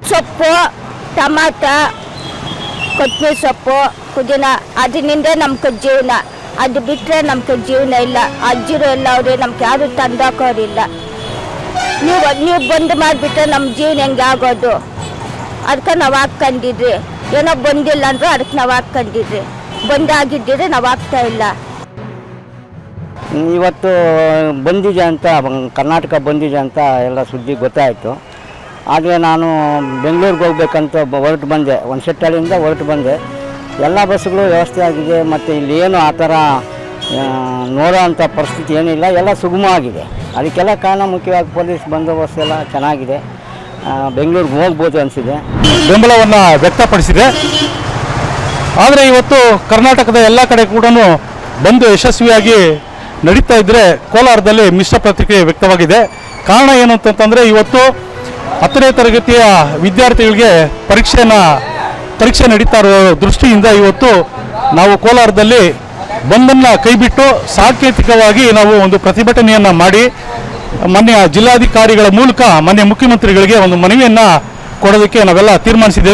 ಸೊಪ್ಪು, ಟಮಾಟ, ಕೊತ್ತಂಬರಿ ಸೊಪ್ಪು, ಪುದೀನ ಅದರಿಂದ ನಮ್ಗೆ ಜೀವನ. ಅದು ಬಿಟ್ಟರೆ ನಮ್ಗೆ ಜೀವನ ಇಲ್ಲ. ಅಜ್ಜಿರು ಎಲ್ಲ ಅವ್ರೆ, ನಮ್ಗೆ ಯಾರು ತಂದಾಕೋರಿಲ್ಲ. ನೀವು ಬಂದು ಮಾಡಿಬಿಟ್ರೆ ನಮ್ಮ ಜೀವನ ಹೆಂಗೆ ಆಗೋದು? ಅದಕ್ಕೆ ನಾವು ಹಾಕ್ಕೊಂಡಿದ್ರಿ. ಏನೋ ಬಂದಿಲ್ಲ ಅಂದರೂ ಅದಕ್ಕೆ ನಾವು ಹಾಕ್ಕೊಂಡಿದ್ರಿ. ಬಂದಾಗಿದ್ದರೆ ನಾವು ಹಾಕ್ತಾ ಇಲ್ಲ. ಇವತ್ತು ಬಂದಿದೆ ಅಂತ ಕರ್ನಾಟಕ ಬಂದಿದೆ ಅಂತ ಎಲ್ಲ ಸುದ್ದಿ ಗೊತ್ತಾಯಿತು. ಆದರೆ ನಾನು ಬೆಂಗಳೂರಿಗೆ ಹೋಗ್ಬೇಕಂತ ಹೊರಟು ಬಂದೆ. ಒಂದು ಸೆಟ್ಟಳಿಂದ ಹೊರಟು ಬಂದೆ. ಎಲ್ಲ ಬಸ್ಸುಗಳು ವ್ಯವಸ್ಥೆ ಆಗಿದೆ. ಮತ್ತು ಇಲ್ಲಿ ಏನು ಆ ಥರ ನೋಡೋ ಅಂಥ ಪರಿಸ್ಥಿತಿ ಏನಿಲ್ಲ. ಎಲ್ಲ ಸುಗಮ ಆಗಿದೆ. ಅದಕ್ಕೆಲ್ಲ ಕಾರಣ ಮುಖ್ಯವಾಗಿ ಪೊಲೀಸ್ ಬಂದೋಬಸ್ತ್ ಎಲ್ಲ ಚೆನ್ನಾಗಿದೆ. ಬೆಂಗಳೂರಿಗೆ ಹೋಗ್ಬೋದು ಅನಿಸಿದೆ. ಬೆಂಬಲವನ್ನು ವ್ಯಕ್ತಪಡಿಸಿದೆ. ಆದರೆ ಇವತ್ತು ಕರ್ನಾಟಕದ ಎಲ್ಲ ಕಡೆ ಕೂಡ ಬಂದು ಯಶಸ್ವಿಯಾಗಿ ನಡೀತಾ ಇದ್ದರೆ ಕೋಲಾರದಲ್ಲಿ ಮಿಶ್ರ ಪ್ರತಿಕ್ರಿಯೆ ವ್ಯಕ್ತವಾಗಿದೆ. ಕಾರಣ ಏನು ಅಂತಂತಂದರೆ ಇವತ್ತು 10ನೇ ತರಗತಿಯ ವಿದ್ಯಾರ್ಥಿಗಳಿಗೆ ಪರೀಕ್ಷೆ ನಡೀತಾ ಇರೋ ದೃಷ್ಟಿಯಿಂದ ಇವತ್ತು ನಾವು ಕೋಲಾರದಲ್ಲಿ ಬಂದನ್ನು ಕೈಬಿಟ್ಟು ಸಾಂಕೇತಿಕವಾಗಿ ನಾವು ಒಂದು ಪ್ರತಿಭಟನೆಯನ್ನು ಮಾಡಿ ಮಾನ್ಯ ಜಿಲ್ಲಾಧಿಕಾರಿಗಳ ಮೂಲಕ ಮಾನ್ಯ ಮುಖ್ಯಮಂತ್ರಿಗಳಿಗೆ ಒಂದು ಮನವಿಯನ್ನು ಕೊಡೋದಕ್ಕೆ ನಾವೆಲ್ಲ ತೀರ್ಮಾನಿಸಿದ್ದೇವೆ.